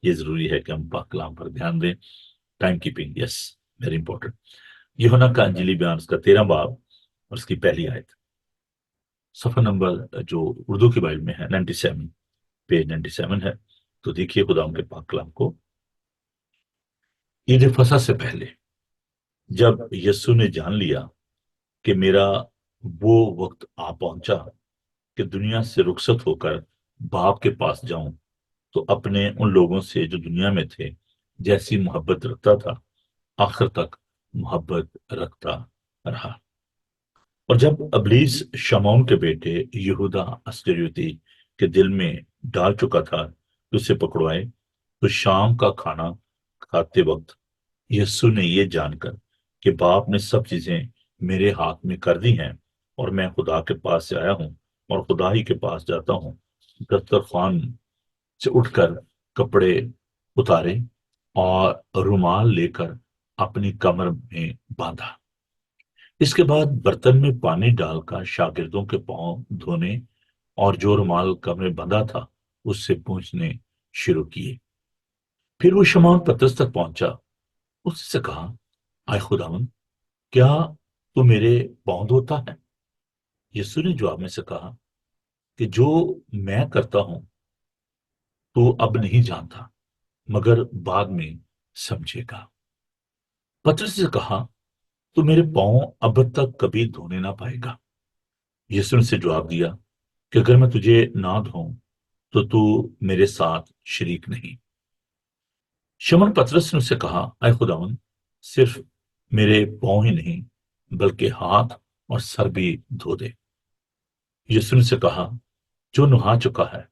یہ ضروری ہے کہ ہم پاک کلام پر دھیان دیں. ٹائم کیپنگ، یس، ویری امپورٹنٹ. یوحنا کا انجیلی بیان اس کا 13 باب اور اس کی پہلی آیت. صفحہ نمبر جو اردو کی بائبل میں ہے 97، پیج 97 ہے. تو دیکھیے خدا ان کے پاک کلام کو. عید فصح سے پہلے جب یسوع نے جان لیا کہ میرا وہ وقت آ پہنچا کہ دنیا سے رخصت ہو کر باپ کے پاس جاؤں، تو اپنے ان لوگوں سے جو دنیا میں تھے جیسی محبت رکھتا تھا آخر تک محبت رکھتا رہا. اور جب ابلیس شمعون کے بیٹے یہودا اسکریوتی کے دل میں ڈال چکا تھا کہ اسے پکڑوائے، تو شام کا کھانا کھاتے وقت یسوع نے یہ جان کر کہ باپ نے سب چیزیں میرے ہاتھ میں کر دی ہیں اور میں خدا کے پاس سے آیا ہوں اور خدا ہی کے پاس جاتا ہوں، دسترخوان سے اٹھ کر کپڑے اتارے اور رومال لے کر اپنی کمر میں باندھا. اس کے بعد برتن میں پانی ڈال کر شاگردوں کے پاؤں دھونے اور جو رومال کمر میں بندھا تھا اس سے پوچھنے شروع کیے. پھر وہ شمعون پترس تک پہنچا، اس سے کہا، آئے خداوند، کیا تو میرے پاؤں دھوتا ہے؟ یسوع نے جواب میں سے کہا کہ جو میں کرتا ہوں تو اب نہیں جانتا، مگر بعد میں سمجھے گا. پترس سے کہا، تو میرے پاؤں اب تک کبھی دھونے نہ پائے گا. یسوع نے سے جواب دیا کہ اگر میں تجھے نہ دھوؤں تو میرے ساتھ شریک نہیں. شمعون پترس نے اس سے کہا، اے خداوند، صرف میرے پاؤں ہی نہیں بلکہ ہاتھ اور سر بھی دھو دے. یسوع نے سے کہا، جو نہا چکا ہے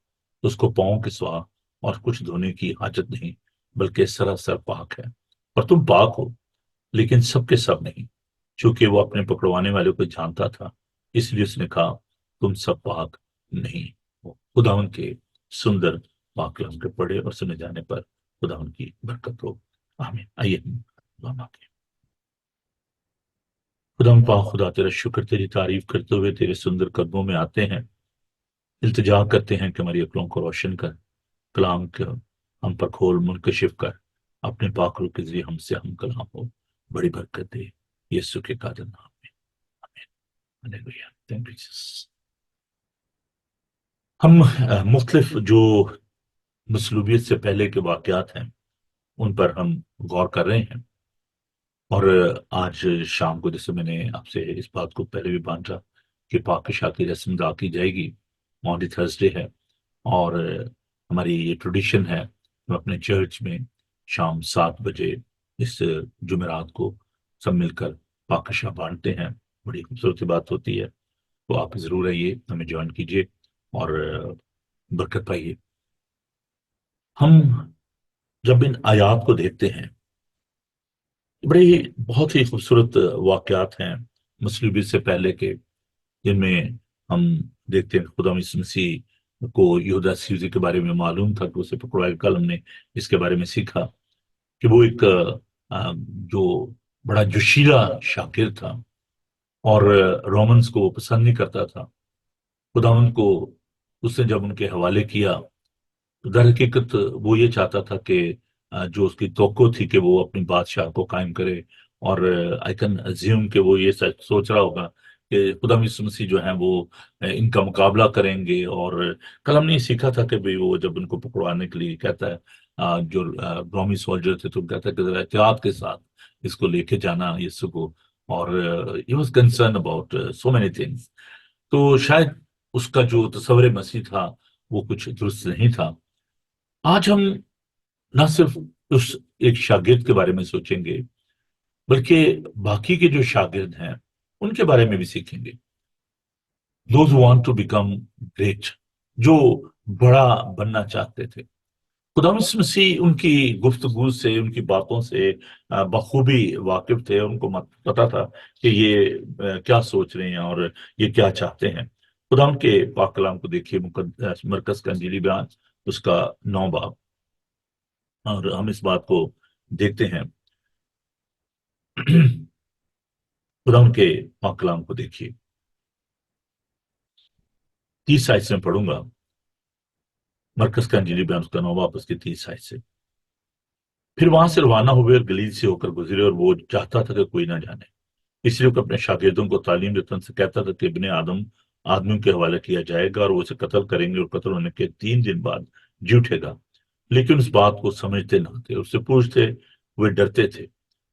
اس کو پاؤں کے سوا اور کچھ دھونے کی حاجت نہیں، بلکہ سراسر پاک ہے. اور تم پاک ہو لیکن سب کے سب نہیں، چونکہ وہ اپنے پکڑوانے والے کو جانتا تھا، اس لیے اس نے کہا تم سب پاک نہیں ہو. خداوند کے سندر پاک کلام کے پڑھے اور سنے جانے پر خداوند کی برکت ہو. آمین. آئیے ہم دعا مانگیں. خداوند پاک خدا، تیرا شکر، تیری تعریف کرتے ہوئے تیرے سندر قدموں میں آتے ہیں. التجا کرتے ہیں کہ ہماری عقلوں کو روشن کر، کلام کے ہم پر کھول، منکشف کر، اپنے پاک روح کے ذریعے ہم سے ہم کلام ہو. بڑی برکت دے یسوع کے قادر نام میں. آمین. ہاللیلویا. Thank you Jesus. ہم مختلف جو مصلوبیت سے پہلے کے واقعات ہیں ان پر ہم غور کر رہے ہیں. اور آج شام کو جیسے میں نے آپ سے اس بات کو پہلے بھی بانٹا کہ پاکشاہ کی رسم ادا کی جائے گی. مانڈی تھرسڈے ہے اور ہماری یہ ٹریڈیشن ہے ہم اپنے چرچ میں شام 7 بجے اس جمعرات کو سب مل کر پاکشاہ بانٹتے ہیں. بڑی خوبصورت بات ہوتی ہے. تو آپ ضرور آئیے، ہمیں جوائن کیجیے اور برکت پائیے. ہم جب ان آیات کو دیکھتے ہیں، بڑے بہت ہی خوبصورت واقعات ہیں مصلوبیت سے پہلے کے، جن میں ہم دیکھتے ہیں خدا یسوع مسیح کو یہودا اسکریوتی کے بارے میں معلوم تھا کہ اسے پکڑوایا. کل ہم نے اس کے بارے میں سیکھا کہ وہ ایک جو بڑا جوشیلا شاگرد تھا اور رومنز کو وہ پسند نہیں کرتا تھا. خدا ان کو اس نے جب ان کے حوالے کیا تو در حقیقت وہ یہ چاہتا تھا کہ جو اس کی توقع تھی کہ وہ اپنی بادشاہ کو قائم کرے. اور آئی کین ازیوم کہ وہ یہ سوچ رہا ہوگا کہ خدا یسوع مسیح جو ہیں وہ ان کا مقابلہ کریں گے. اور کل ہم نے یہ سیکھا تھا کہ بھئی وہ جب ان کو پکڑوانے کے لیے کہتا ہے جو رومی سولجر تھے تو کہتا ہے کہ ذرا احتیاط کے ساتھ اس کو لے کے جانا یسوع کو. اور he was concerned about so many things. تو شاید اس کا جو تصور مسیح تھا وہ کچھ درست نہیں تھا. آج ہم نہ صرف اس ایک شاگرد کے بارے میں سوچیں گے بلکہ باقی کے جو شاگرد ہیں ان کے بارے میں بھی سیکھیں گے. Those who want to become great، جو بڑا بننا چاہتے تھے. خدا یسوع مسیح ان کی گفتگو سے، ان کی باتوں سے بخوبی واقف تھے. ان کو پتا تھا کہ یہ کیا سوچ رہے ہیں اور یہ کیا چاہتے ہیں. خدا ان کے پاک کلام کو دیکھیے، مرکز کا انجیلی بیان اس کا 9 باب، اور ہم اس بات کو دیکھتے ہیں. خدا ان کے پاک کلام کو دیکھیے. 30 آیت سے میں پڑھوں گا. مرکز کا انجیلی بیان اس کا 9 باب اس کی 30 آیت سے. پھر وہاں سے روانہ ہوئے اور گلیل سے ہو کر گزرے، اور وہ چاہتا تھا کہ کوئی نہ جانے، اس لیے وہ اپنے شاگردوں کو تعلیم دیتا ان سے کہتا تھا کہ ابن آدم آدمیوں کے حوالے کیا جائے گا اور وہ اسے قتل کریں گے، اور قتل ہونے کے 3 دن بعد جی اٹھے گا۔ لیکن اس بات کو سمجھتے نہ تھے، اس سے پوچھتے، وہ ڈرتے تھے۔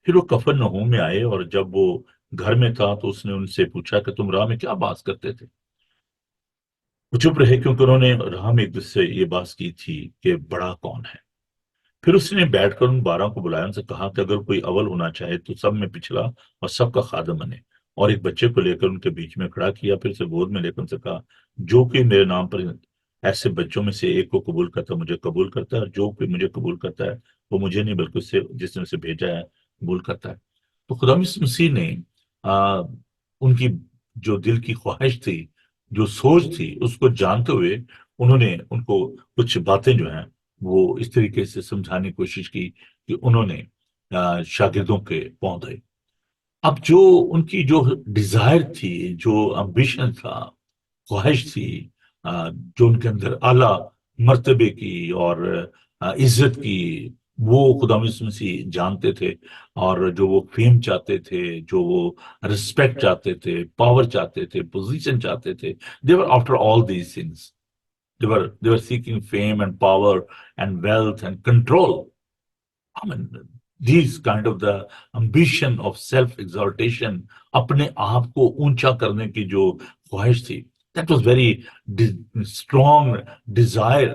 پھر وہ کفرنہوم میں آئے، اور جب وہ گھر میں تھا تو اس نے ان سے پوچھا کہ تم راہ میں کیا بات کرتے تھے؟ وہ چپ رہے، کیونکہ انہوں نے راہ میں ایک دوسرے سے یہ بات کی تھی کہ بڑا کون ہے۔ پھر اس نے بیٹھ کر ان 12 کو بلایا، ان سے کہا کہ اگر کوئی اول ہونا چاہے تو سب میں پچھلا اور سب کا خادم بنے، اور ایک بچے کو لے کر ان کے بیچ میں کھڑا کیا، پھر اسے گود میں لے کر ان سے کہا، جو کہ میرے نام پر ایسے بچوں میں سے ایک کو قبول کرتا ہے مجھے قبول کرتا ہے، اور جو کوئی مجھے قبول کرتا ہے وہ مجھے نہیں بلکہ اس سے جس نے اسے بھیجا ہے قبول کرتا ہے۔ تو خدا یسوع مسیح نے ان کی جو دل کی خواہش تھی، جو سوچ تھی، اس کو جانتے ہوئے انہوں نے ان کو کچھ باتیں جو ہیں وہ اس طریقے سے سمجھانے کی کوشش کی کہ انہوں نے شاگردوں کے پاؤں دھوئے۔ اب جو ان کی جو ڈیزائر تھی، جو امبیشن تھا، خواہش تھی، جو ان کے اندر اعلیٰ مرتبے کی اور عزت کی، وہ خدا یسوع مسیح جانتے تھے، اور جو وہ فیم چاہتے تھے، جو وہ رسپیکٹ چاہتے تھے، پاور چاہتے تھے، پوزیشن چاہتے تھے، they were after all these things. They were seeking fame and power and wealth and control. I mean, these kind of the ambition of self-exaltation، اپنے آپ کو اونچا کرنے کی جو خواہش تھی، that was very strong desire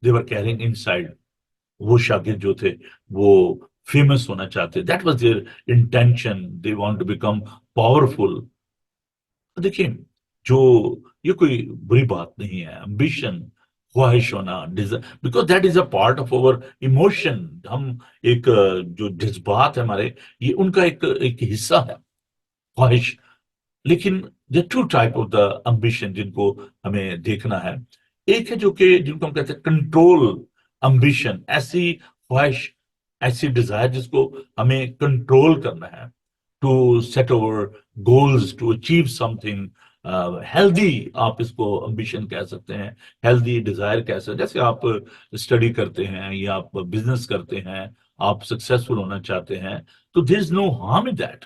they were carrying inside. وہ شاگرد جو تھے وہ فیمس ہونا چاہتے، that was their intention. They want to become powerful. دیکھیں، جو یہ کوئی بری بات نہیں ہے، امبیشن، خواہش ہونا، because that is a part of over emotion. ہم ایک جو جذبات ہیں ہمارے، یہ ان کا ایک حصہ ہے، خواہش۔ لیکن there are two type of the ambition جن کو ہمیں دیکھنا ہے۔ ایک ہے جو کہ جن کو ہم کہتے ہیں کنٹرول امبیشن، ایسی خواہش، ایسی ڈیزائر جس کو ہمیں کنٹرول کرنا ہے، to set our goals, to achieve something healthy. آپ اس کو امبیشن کہہ سکتے ہیں، ہیلدی ڈیزائر کہہ سکتے ہیں۔ جیسے آپ اسٹڈی کرتے ہیں یا آپ بزنس کرتے ہیں، آپ سکسیسفل ہونا چاہتے ہیں، تو دیر از نو ہارم ان دیٹ۔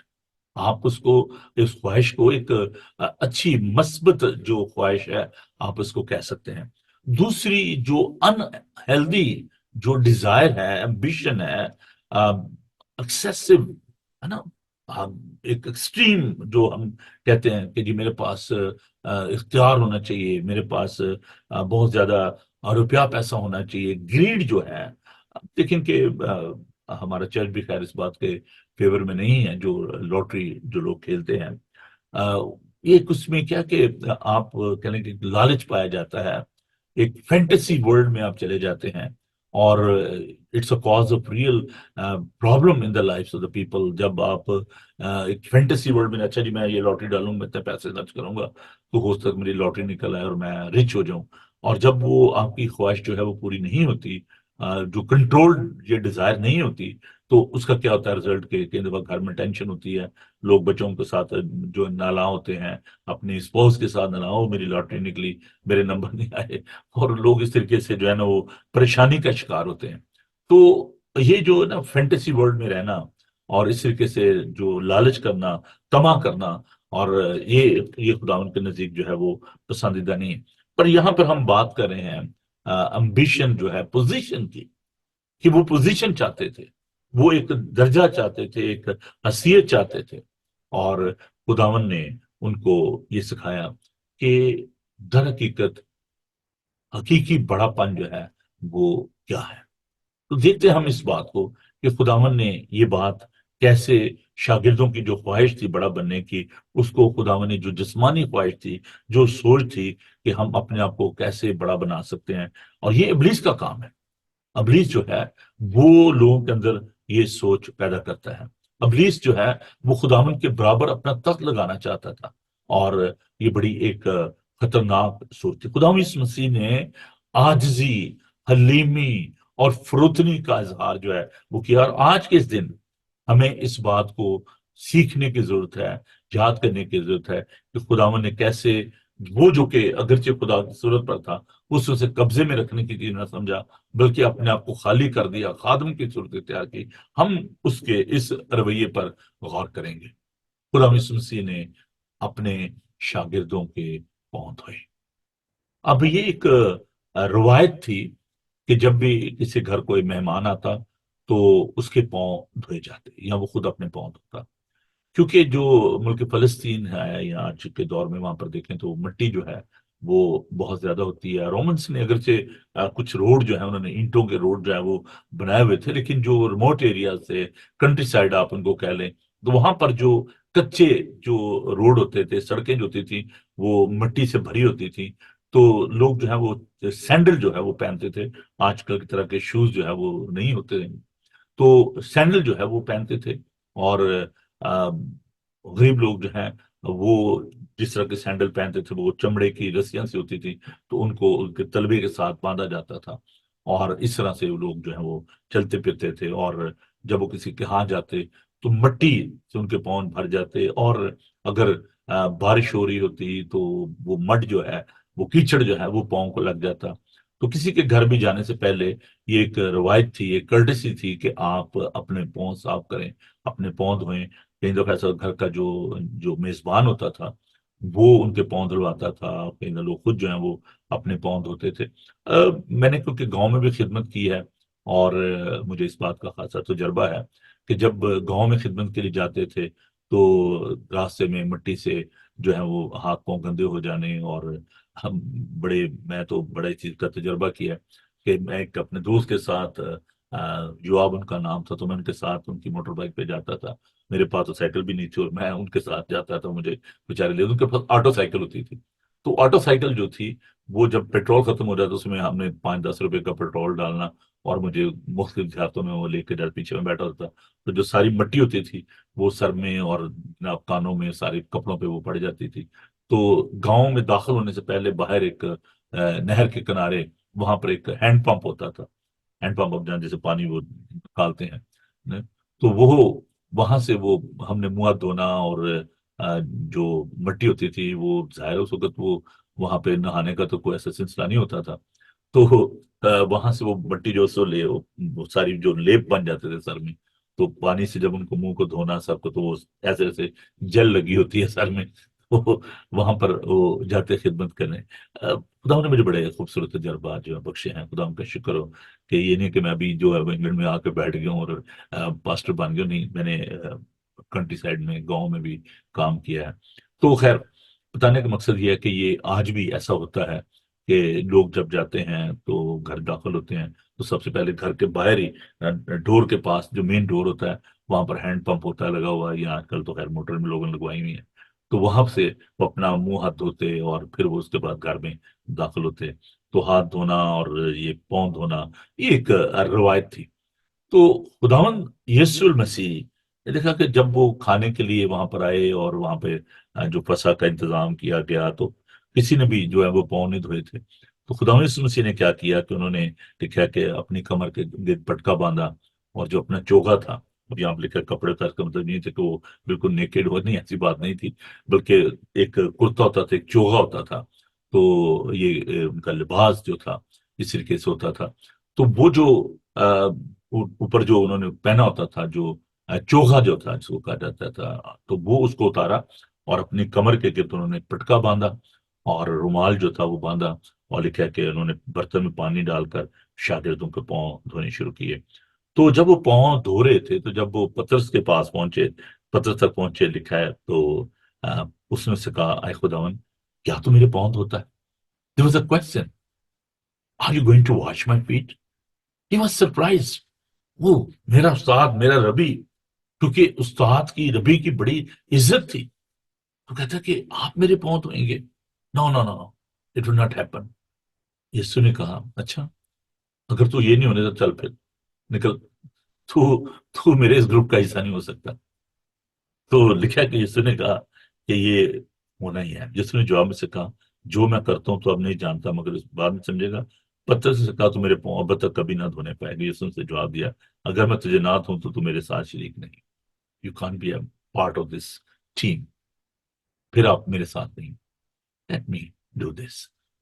آپ اس کو، اس خواہش کو ایک اچھی مثبت جو خواہش ہے آپ اس کو کہہ سکتے ہیں۔ دوسری جو ان ہیلدی جو ڈیزائر ہے، ایمبیشن ہے، ایکسیسو ہے نا، ایک ایکسٹریم جو ہم کہتے ہیں کہ جی میرے پاس اختیار ہونا چاہیے، میرے پاس بہت زیادہ روپیہ پیسہ ہونا چاہیے، گریڈ جو ہے۔ لیکن کہ ہمارا چرچ بھی خیر اس بات کے فیور میں نہیں ہے، جو لاٹری جو لوگ کھیلتے ہیں، یہ اس میں کیا کہ آپ کہنے کہ لالچ پایا جاتا ہے، ایک فینٹیسی ورلڈ میں آپ چلے جاتے ہیں، اور it's a cause of real problem in the life of the people. جب آپ ایک فینٹیسی ورلڈ میں، اچھا جی میں یہ لاٹری ڈالوں گا، اتنے پیسے خرچ کروں گا تو ہو سکتا ہے میری لاٹری نکل آئے اور میں رچ ہو جاؤں، اور جب وہ آپ کی خواہش جو ہے وہ پوری نہیں ہوتی، جو کنٹرول یہ ڈیزائر نہیں ہوتی، تو اس کا کیا ہوتا ہے رزلٹ کہ کئی دفعہ گھر میں ٹینشن ہوتی ہے، لوگ بچوں کے ساتھ جو نالاں ہوتے ہیں، اپنی اسپوز کے ساتھ نالاں، میری لاٹری نکلی، میرے نمبر نہیں آئے، اور لوگ اس طریقے سے جو ہے نا وہ پریشانی کا شکار ہوتے ہیں۔ تو یہ جو ہے نا فینٹیسی ورلڈ میں رہنا، اور اس طریقے سے جو لالچ کرنا، طمع کرنا، اور یہ خداوند کے نزدیک جو ہے وہ پسندیدہ نہیں ہے۔ پر یہاں پر ہم بات کر رہے ہیں امبیشن جو ہے پوزیشن کی، کہ وہ پوزیشن چاہتے تھے، وہ ایک درجہ چاہتے تھے، ایک حیثیت چاہتے تھے، اور خداوند نے ان کو یہ سکھایا کہ در حقیقت حقیقی بڑا پن جو ہے وہ کیا ہے۔ تو دیکھتے ہم اس بات کو کہ خداوند نے یہ بات کیسے شاگردوں کی جو خواہش تھی بڑا بننے کی، اس کو خداوند نے جو جسمانی خواہش تھی، جو سوچ تھی کہ ہم اپنے آپ کو کیسے بڑا بنا سکتے ہیں، اور یہ ابلیس کا کام ہے۔ ابلیس جو ہے وہ لوگوں کے اندر یہ سوچ پیدا کرتا ہے۔ ابلیس جو ہے وہ خداوند کے برابر اپنا تخت لگانا چاہتا تھا، اور یہ بڑی ایک خطرناک سوچ تھی۔ خداوند یسوع مسیح نے عاجزی، حلیمی اور فروتنی کا اظہار جو ہے وہ کیا، اور آج کے اس دن ہمیں اس بات کو سیکھنے کی ضرورت ہے، یاد کرنے کی ضرورت ہے کہ خداوند نے کیسے، وہ جو کہ اگرچہ خدا کی صورت پر تھا، اس سے قبضے میں رکھنے کی چیز نہ سمجھا، بلکہ اپنے آپ کو خالی کر دیا، خادم کی صورت اختیار کی، ہم اس کے اس رویے پر غور کریں گے۔ خدا یسوع مسیح نے اپنے شاگردوں کے پاؤں دھوئے۔ اب یہ ایک روایت تھی کہ جب بھی کسی گھر کوئی مہمان آتا تو اس کے پاؤں دھوئے جاتے یا وہ خود اپنے پاؤں دھوتا، کیونکہ جو ملک فلسطین ہے یا آج کے دور میں وہاں پر دیکھیں تو مٹی جو ہے وہ بہت زیادہ ہوتی ہے۔ رومنس نے اگرچہ کچھ روڈ جو ہے انہوں نے اینٹوں کے روڈ جو ہے وہ بنائے ہوئے تھے، لیکن جو ریموٹ ایریاز تھے، کنٹری سائڈ آپ ان کو کہہ لیں، تو وہاں پر جو کچے جو روڈ ہوتے تھے، سڑکیں جو ہوتی تھیں وہ مٹی سے بھری ہوتی تھیں، تو لوگ جو ہے وہ سینڈل جو ہے وہ پہنتے تھے۔ آج کل کی طرح کے شوز جو ہے وہ نہیں ہوتے، تو سینڈل جو ہے وہ پہنتے تھے، اور آ، غریب لوگ جو ہیں وہ جس طرح کے سینڈل پہنتے تھے وہ چمڑے کی رسیاں سے ہوتی تھی، تو ان کو ان کے تلوے کے ساتھ باندھا جاتا تھا، اور اس طرح سے وہ لوگ جو ہیں وہ چلتے پھرتے تھے، اور جب وہ کسی کے ہاں جاتے تو مٹی سے ان کے پاؤں بھر جاتے، اور اگر بارش ہو رہی ہوتی تو وہ مڈ جو ہے، وہ کیچڑ جو ہے وہ پاؤں کو لگ جاتا۔ تو کسی کے گھر بھی جانے سے پہلے یہ ایک روایت تھی، ایک کرٹسی تھی کہ آپ اپنے پاؤں صاف کریں، اپنے پاؤں دھوئیں۔ کئی دفعہ ایسا گھر کا جو جو میزبان ہوتا تھا وہ ان کے پاؤں دھلواتا تھا، کئی دفعہ لوگ خود جو ہیں وہ اپنے پاؤں دھوتے تھے۔ میں نے کیونکہ گاؤں میں بھی خدمت کی ہے، اور مجھے اس بات کا خاصا تجربہ ہے کہ جب گاؤں میں خدمت کے لیے جاتے تھے تو راستے میں مٹی سے جو ہے وہ ہاتھ پاؤں گندے ہو جانے، اور ہم میں تو بڑے چیز کا تجربہ کیا ہے کہ میں ایک اپنے دوست کے ساتھ، جواب ان کا نام تھا، تو میں ان کے ساتھ ان کی موٹر بائک پہ جاتا تھا۔ میرے پاس تو سائیکل بھی نہیں تھی، اور میں ان کے ساتھ جاتا تھا، مجھے بےچارے لے، ان کے پاس آٹو سائیکل ہوتی تھی، تو آٹو سائیکل جو تھی وہ جب پیٹرول ختم ہو جاتا اس میں ہم نے 5-10 روپے کا پیٹرول ڈالنا، اور مجھے مختلف دیہاتوں میں وہ لے کے جب پیچھے میں بیٹھا ہوتا تھا، تو جو ساری مٹی ہوتی تھی وہ سر میں اور جناب کانوں میں، سارے کپڑوں پہ وہ پڑ جاتی تھی۔ تو گاؤں میں داخل ہونے سے پہلے باہر ایک نہر کے کنارے وہاں پر ایک ہینڈ پمپ ہوتا تھا، ہینڈ پمپ اب جہاں جیسے پانی وہ نکالتے ہیں نے، تو وہ وہاں سے وہ ہم نے منہ ہاتھ دھونا، اور جو مٹی ہوتی تھی وہ ظاہر اس وقت وہ وہاں پہ نہانے کا تو کوئی ایسا سلسلہ نہیں ہوتا تھا، تو وہاں سے وہ مٹی جو سو وہ ساری جو لیپ بن جاتے تھے سر میں، تو پانی سے جب ان کو منہ کو دھونا سب کو، تو وہ ایسے ایسے جل لگی ہوتی ہے سر میں، تو وہاں پر وہ جاتے خدمت کرنے۔ خدا نے مجھے بڑے خوبصورت تجربات جو ہے بخشے ہیں، خدا ان کا شکر ہو کہ یہ نہیں کہ میں ابھی جو ہے وہ انگلینڈ میں آ کے بیٹھ گیا ہوں اور پاسٹر بن گیا، نہیں، میں نے کنٹری سائڈ میں گاؤں میں بھی کام کیا ہے۔ تو خیر، بتانے کا مقصد یہ ہے کہ یہ آج بھی ایسا ہوتا ہے کہ لوگ جب جاتے ہیں تو گھر داخل ہوتے ہیں تو سب سے پہلے گھر کے باہر ہی ڈور کے پاس جو مین ڈور ہوتا ہے وہاں پر ہینڈ پمپ ہوتا ہے لگا ہوا ہے، یا آج کل تو خیر موٹر میں لوگوں نے لگوائی ہوئی ہے، تو وہاں سے وہ اپنا منہ ہاتھ دھوتے، اور پھر وہ اس کے بعد گھر میں داخل ہوتے، تو ہاتھ دھونا اور یہ پاؤں دھونا یہ ایک روایت تھی۔ تو خداوند یسوع المسیح نے دیکھا کہ جب وہ کھانے کے لیے وہاں پر آئے اور وہاں پہ جو فسح کا انتظام کیا گیا، تو کسی نے بھی جو ہے وہ پاؤں نہیں دھوئے تھے، تو خداوند یسوع مسیح نے کیا کیا کہ انہوں نے لکھا کہ اپنی کمر کے گرد پٹکا باندھا، اور جو اپنا چوگا تھا، اب یہاں پہ لکھا کپڑے تھا، اس کا مطلب نہیں تھا کہ وہ بالکل نیکڈ ہو، نہیں، ایسی بات نہیں تھی، بلکہ ایک کرتا ہوتا تھا، ایک چوغا ہوتا تھا، تو یہ ان کا لباس جو تھا اس طریقے سے ہوتا تھا، تو وہ جو اوپر جو انہوں نے پہنا ہوتا تھا، جو چوغا جو تھا جس کو کہا جاتا تھا، تو وہ اس کو اتارا، اور اپنی کمر کے گرد انہوں نے پٹکا باندھا، اور رومال جو تھا وہ باندھا، اور لکھا کہ انہوں نے برتن میں پانی ڈال کر شاگردوں کے پاؤں دھونے شروع کیے۔ تو جب وہ پاؤں دھو رہے تھے تو جب وہ پترس کے پاس پہنچے، پترس تک پہنچے، لکھا ہے تو اس نے اس سے کہا، اے خداوند، کیا تو میرے پاؤں دھوتا ہے؟ There was a question. Are you going to wash my feet? He was surprised. وہ میرا استاد، میرا ربی، کیونکہ استاد کی ربی کی بڑی عزت تھی، تو کہتا کہ آپ میرے پاؤں دھوئیں گے؟ نو نو نو نو، اٹ ول ناٹ ہیپن۔ یسوع نے کہا، اچھا، اگر تو یہ نہیں ہونے تو چل پھر نکل، تو تو میرے اس گروپ کا حصہ نہیں ہو سکتا۔ تو لکھا کہ یسوع نے کہا کہ یہ ہونا ہی ہے۔ یسوع نے جواب میں سے کہا، جو میں کرتا ہوں تو اب نہیں جانتا، مگر اس بعد میں سمجھے گا۔ پترس سے کہا، تو میرے پاؤں اب تک کبھی نہ دھونے پائے گا۔ یسوع نے سے جواب دیا، اگر میں تجھے نہ دھوں تو میرے ساتھ شریک نہیں، you can't be a part of this team, پھر آپ میرے ساتھ نہیں، let me do this,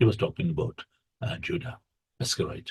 He was talking about Judah Iscariot।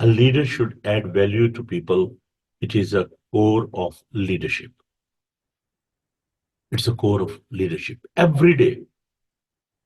a leader should add value to people. It is a core of leadership. It's a core of leadership. Every day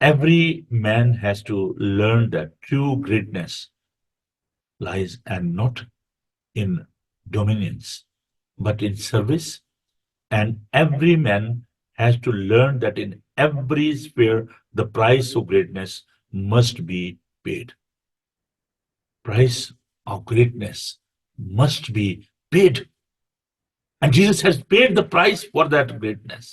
every man has to learn that true greatness lies and not in dominions but in service, and every man has to learn that in every sphere the price of greatness must be paid. Price of greatness must be paid, and Jesus has paid the price for that greatness.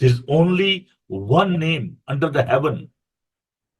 There is only one name under the heaven।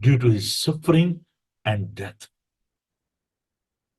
Due to his suffering and death।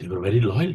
They were very loyal।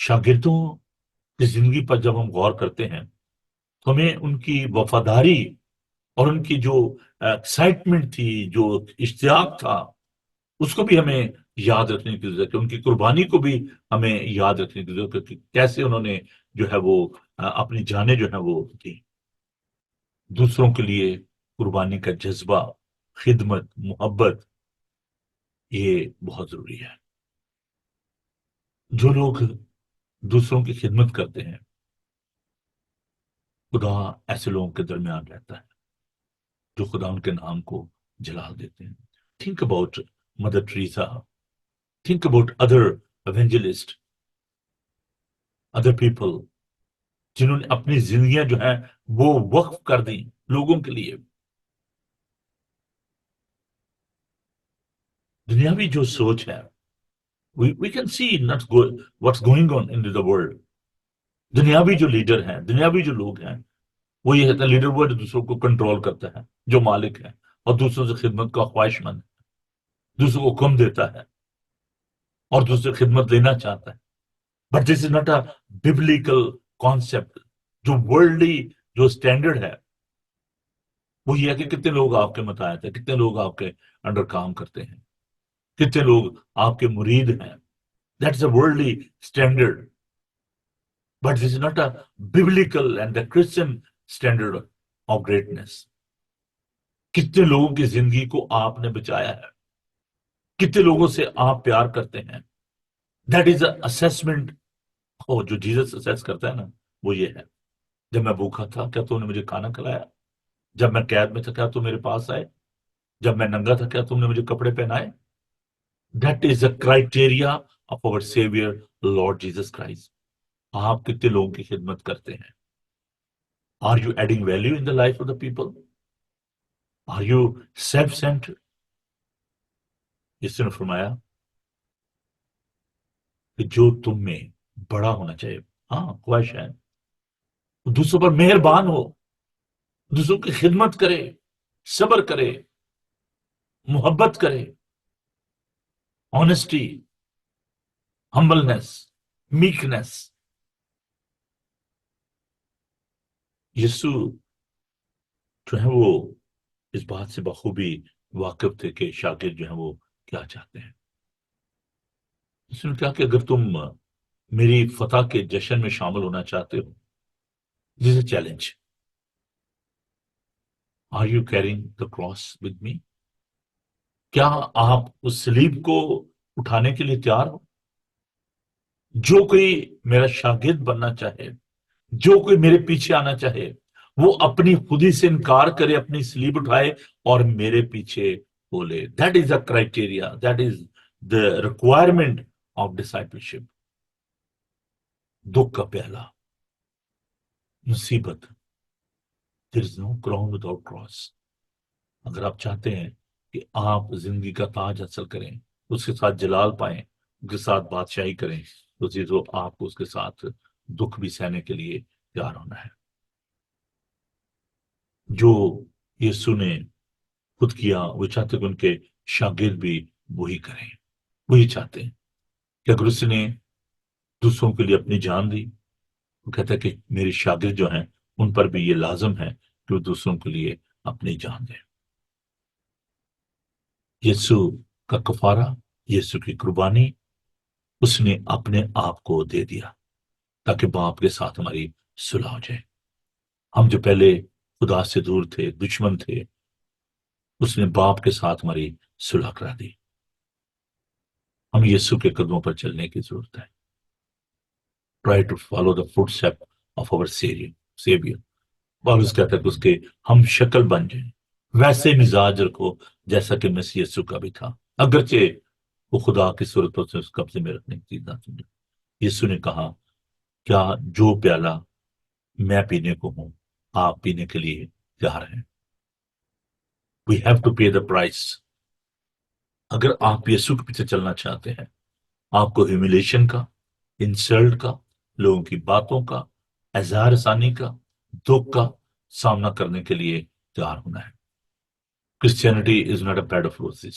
شاگردوں کی زندگی پر جب ہم غور کرتے ہیں تو ہمیں ان کی وفاداری اور ان کی جو ایکسائٹمنٹ تھی، جو اشتیاق تھا، اس کو بھی ہمیں یاد رکھنے کی ضرورت ہے، ان کی قربانی کو بھی ہمیں یاد رکھنے کی ضرورت ہے کہ کیسے انہوں نے جو ہے وہ اپنی جانیں جو ہے وہ دی۔ دوسروں کے لیے قربانی کا جذبہ، خدمت، محبت، یہ بہت ضروری ہے۔ جو لوگ دوسروں کی خدمت کرتے ہیں، خدا ایسے لوگوں کے درمیان رہتا ہے جو خدا ان کے نام کو جلال دیتے ہیں۔ Think about mother Teresa, think about other evangelist, other people جنہوں نے اپنی زندگیاں جو ہیں وہ وقف کر دی لوگوں کے لیے۔ دنیاوی جو سوچ ہے، we can see not what's going on in the world۔ دنیاوی جو لیڈر ہیں، دنیاوی جو لوگ ہیں، وہ یہ کہتا ہے لیڈر وہ جو دوسروں کو کنٹرول کرتا ہے، جو مالک ہے اور دوسروں سے خدمت کا خواہش مند ہے، دوسروں کو حکم دیتا ہے اور دوسرے خدمت لینا چاہتا ہے۔ But this is not a biblical concept. جو ورلڈلی جو اسٹینڈرڈ ہے وہ یہ ہے کہ کتنے لوگ آپ کے متحد ہیں، کتنے لوگ آپ کے انڈر کام کرتے ہیں، کتنے لوگ آپ کے مرید ہیں۔ That is a worldly standard, but this is not a biblical and the Christian standard of greatness. کتنے لوگوں کی زندگی کو آپ نے بچایا ہے، کتنے لوگوں سے آپ پیار کرتے ہیں۔ دیٹ از اے اسیسمنٹ جو جیزس اسیس کرتا ہے نا، وہ یہ ہے، جب میں بھوکا تھا کیا تم نے مجھے کھانا کھلایا؟ جب میں قید میں تھا کیا تم میرے پاس آئے؟ جب میں ننگا تھا کیا تم نے مجھے کپڑے پہنائے؟ That is a criteria of our saviour Lord Jesus Christ. آپ کتنے لوگوں کی خدمت کرتے ہیں؟ Are you adding value in the life of the people? Are you self centred? اس نے فرمایا کہ جو تم میں بڑا ہونا چاہیے، ہاں خواہش ہے، دوسروں پر مہربان ہو، دوسروں کی خدمت کرے، صبر کرے، محبت کرے، آنےسٹی، ہمبلنس، میکنس۔ یسوع جو ہے وہ اس بات سے بخوبی واقف تھے کہ شاگرد جو ہیں وہ کیا چاہتے ہیں۔ اس نے کہا کہ اگر تم میری فتح کے جشن میں شامل ہونا چاہتے ہو، this a challenge, are you carrying the cross with me? کیا آپ اس صلیب کو اٹھانے کے لیے تیار ہو؟ جو کوئی میرا شاگرد بننا چاہے، جو کوئی میرے پیچھے آنا چاہے، وہ اپنی خودی سے انکار کرے، اپنی صلیب اٹھائے اور میرے پیچھے بولے۔ That is a criteria, that is the requirement of discipleship. دکھ کا پہلا، مصیبت، there is no crown without cross۔ اگر آپ چاہتے ہیں کہ آپ زندگی کا تاج حاصل کریں، اس کے ساتھ جلال پائیں، اس کے ساتھ بادشاہی کریں، تو چیزوں آپ کو اس کے ساتھ دکھ بھی سہنے کے لیے تیار ہونا ہے۔ جو یسوع نے خود کیا، وہ چاہتے کہ ان کے شاگرد بھی وہی کریں۔ وہی چاہتے ہیں کہ اگر اس نے دوسروں کے لیے اپنی جان دی، وہ کہتا ہے کہ میرے شاگرد جو ہیں ان پر بھی یہ لازم ہے کہ وہ دوسروں کے لیے اپنی جان دیں۔ یسوع کا کفارہ، یسوع کی قربانی، اس نے اپنے آپ کو دے دیا تاکہ باپ کے ساتھ ہماری صلح ہو جائے۔ ہم جو پہلے خدا سے دور تھے، دشمن تھے، اس نے باپ کے ساتھ ہماری صلح کرا دی۔ ہم یسوع کے قدموں پر چلنے کی ضرورت ہے۔ Try to follow the footstep of our saviour. پالوس کہتا ہے کہ اس کے ہم شکل بن جائیں، ویسے مزاج رکھو جیسا کہ مسیح یسوع کا بھی تھا، اگرچہ وہ خدا کی صورتوں سے اس قبضے میں رکھنے کی چیز نہ سمجھے۔ یسوع نے کہا کیا جو پیالہ میں پینے کو ہوں آپ پینے کے لیے تیار ہیں؟ We have to pay the price. اگر آپ یسوع کے پیچھے چلنا چاہتے ہیں، آپ کو ہیوملیشن کا، انسلٹ کا، لوگوں کی باتوں کا، اظہار ثانی کا، دکھ کا سامنا کرنے کے لیے تیار ہونا ہے۔ Christianity is not a bad of roses.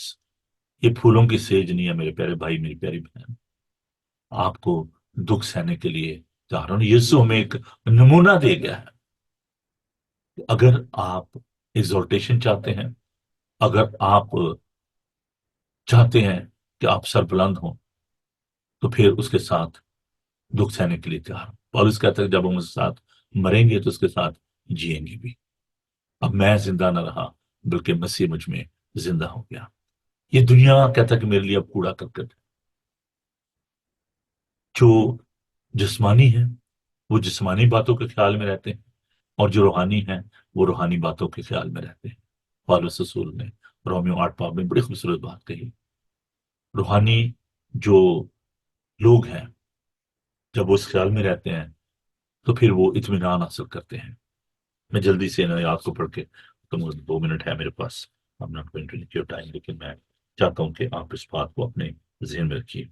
یہ پھولوں کی سیج نہیں ہے میرے پیارے بھائی، میری پیاری بہن۔ آپ کو دکھ سہنے کے لیے تیار ہوں۔ یسوع ہمیں ایک نمونہ دے گیا ہے کہ اگر آپ ایگزالٹیشن چاہتے ہیں، اگر آپ چاہتے ہیں کہ آپ سربلند ہوں، تو پھر اس کے ساتھ دکھ سہنے کے لیے تیار ہوں۔ پالس کہتا ہے کہ جب ہم اس کے ساتھ مریں گے تو اس کے ساتھ جئیں گے بھی۔ اب میں زندہ نہ رہا بلکہ مسیح مجھ میں زندہ ہو گیا۔ یہ دنیا کہتا ہے کہ میرے لیے اب کوڑا کرکٹ ہے۔ جو جسمانی ہے وہ جسمانی باتوں کے خیال میں رہتے ہیں، اور جو روحانی ہیں وہ روحانی باتوں کے خیال میں رہتے ہیں۔ پالس رسول نے رومیو 8 باب میں بڑی خوبصورت بات کہی۔ روحانی جو لوگ ہیں جب وہ اس خیال میں رہتے ہیں تو پھر وہ اطمینان حاصل کرتے ہیں۔ میں جلدی سے یاد کو پڑھ کے، تو 2 منٹ ہے میرے پاس، I'm not going to take your time، لیکن میں چاہتا ہوں کہ آپ اس بات کو اپنے ذہن میں رکھیے۔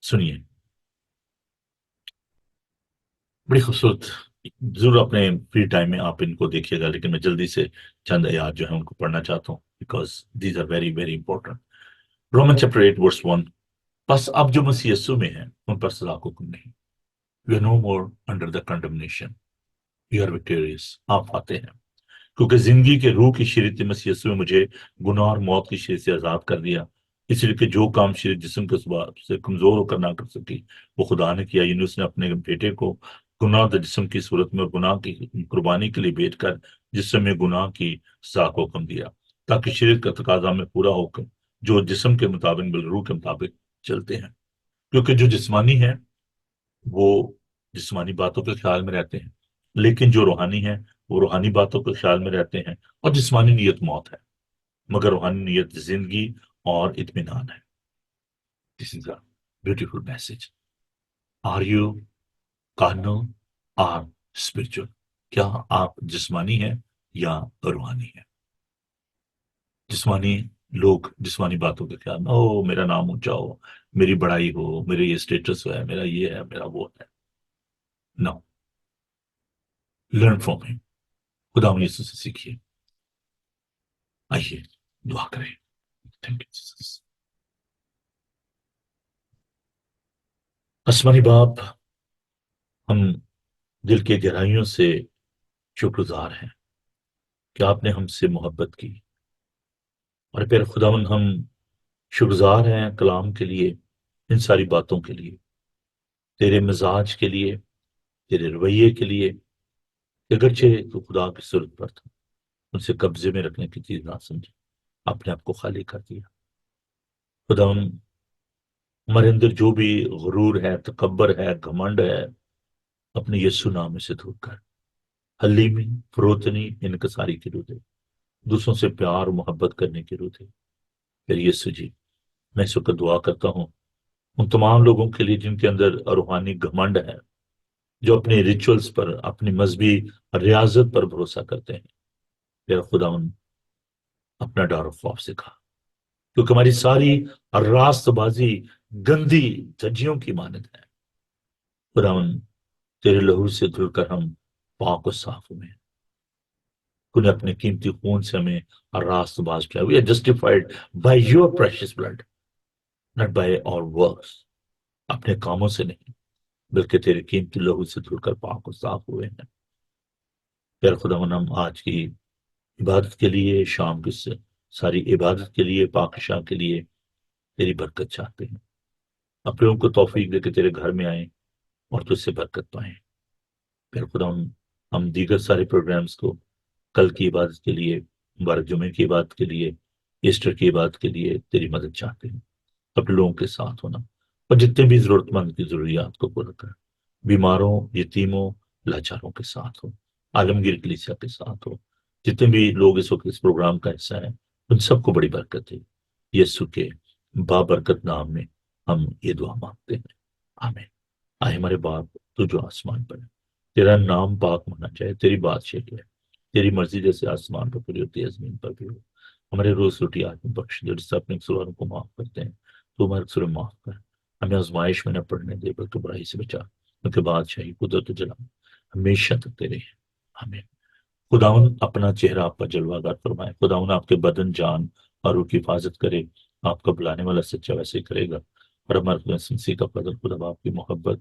سنیے، بڑی خوبصورت، ضرور اپنے فری ٹائم میں آپ ان کو دیکھیے گا، لیکن میں جلدی سے چند آیات جو ہیں ان کو پڑھنا چاہتا ہوں، because these are very very important. Roman chapter 8 verse 1، بس اب جو مسیح یسوع میں ہیں ان پر سزا کا حکم نہیں۔ We are no more under the condemnation. We are victorious. آپ فاتح ہیں، کیونکہ زندگی کے روح کی شریعت مسیح یسوع میں مجھے گناہ اور موت کی شریعت سے آزاد کر دیا، اس لیے کہ جو کام شریعت جسم کے سبب سے کمزور ہو کر نہ کر سکی وہ خدا نے کیا، یعنی اس نے اپنے بیٹے کو گناہ دہ جسم کی صورت میں اور گناہ کی قربانی کے لیے بھیج کر جسم میں گناہ کی سزا کو حکم دیا، تاکہ شریعت کا تقاضا میں پورا ہو کر جو جسم کے مطابق بل روح کے مطابق چلتے ہیں۔ کیونکہ جو جسمانی ہے وہ جسمانی باتوں کے خیال میں رہتے ہیں، لیکن جو روحانی ہیں وہ روحانی باتوں کے خیال میں رہتے ہیں، اور جسمانی نیت موت ہے مگر روحانی نیت زندگی اور اطمینان ہے۔ This is a beautiful message. Are you carnal or spiritual؟ کیا آپ جسمانی ہیں یا روحانی ہیں؟ جسمانی لوگ جسمانی باتوں کے خیال میں، او میرا نام اونچا ہو، میری بڑائی ہو، میرے یہ اسٹیٹس ہے، میرا یہ ہے، میرا وہ ہے۔ نو، لرن فرام ہم، خدا یسوع سے سیکھیے۔ آئیے دعا کریں۔ Thank you Jesus. آسمانی باپ، ہم دل کے گہرائیوں سے شکر گزار ہیں کہ آپ نے ہم سے محبت کی، اور پھر خداوند ہم شکر گزار ہیں کلام کے لیے، ان ساری باتوں کے لیے، تیرے مزاج کے لیے، تیرے رویے کے لیے، اگرچہ تو خدا کی صورت پر تھا، ان سے قبضے میں رکھنے کی چیز نہ سمجھی، اپنے آپ کو خالی کر دیا۔ خداوند ہمارے اندر جو بھی غرور ہے، تکبر ہے، گھمنڈ ہے، اپنے یسوع نام سے دور کر، حلیمی، فروتنی، انکساری کی روح دے، دوسروں سے پیار محبت کرنے کی روح دے۔ پھر یسوع جی، میں اس وقت دعا کرتا ہوں ان تمام لوگوں کے لیے جن کے اندر روحانی گھمنڈ ہے، جو اپنے ریچولز پر، اپنی مذہبی ریاضت پر بھروسہ کرتے ہیں۔ پھر خدا ان اپنا ڈر و خوف سکھا، کیونکہ ہماری ساری راست بازی گندی دھجیوں کی مانند ہے۔ خداوند تیرے لہو سے دھل کر ہم پاک و صاف ہوئے، تو نے اپنے قیمتی خون سے ہمیں راست باز کیا۔ We are justified by your precious blood, not by our works۔ اپنے کاموں سے نہیں بلکہ تیرے قیمتی لہو سے دھل کر پاک و صاف ہوئے ہیں۔ پھر خداوند ہم آج کی عبادت کے لیے، شام کی ساری عبادت کے لیے، پاکشاہ کے لیے تیری برکت چاہتے ہیں۔ اپنے ان کو توفیق دے کے تیرے گھر میں آئیں اور تجھ سے برکت پائیں۔ پھر خدا ہم دیگر سارے پروگرامز کو کل کی عبادت کے لیے، مبارک جمعے کی عبادت کے لیے، ایسٹر کی عبادت کے لیے تیری مدد چاہتے ہیں۔ اپنے لوگوں کے ساتھ ہونا، اور جتنے بھی ضرورت مند کی ضروریات کو پورا کر، بیماروں، یتیموں، لاچاروں کے ساتھ ہو، عالمگیر کلیسیا کے ساتھ ہو، جتنے بھی لوگ اس وقت اس پروگرام کا حصہ ہیں ان سب کو بڑی برکت ہے۔ یسوع کے بابرکت نام میں ہم یہ دعا مانگتے ہیں، آمین۔ آئے ہمارے باپ تو جو آسمان پر ہے، تیرا نام پاک ہونا چاہے، تیری بادشاہی ہے، تیری مرضی جیسے آسمان پر پوری ہوتی ہے زمین پر بھی ہو۔ ہمارے روز روٹی آج ہمیں بخش دے، جس سے اپنے قصورواروں کو معاف کرتے ہیں تو ہمارے قصور معاف کر، ہمیں آزمائش میں نہ پڑنے دے بلکہ برائی سے بچا، کیونکہ بادشاہی، قدرت و جلال ہمیشہ تک تیرے ہیں، آمین۔ خداون اپنا چہرہ آپ پر جلوہ گر فرمائے، خداون آپ کے بدن، جان اور روح کی حفاظت کرے، آپ کا بلانے والا سچا ویسے ہی کرے گا، اور ہمارے مسیح کا فضل، خدا باپ کی محبت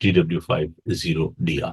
GW50DR,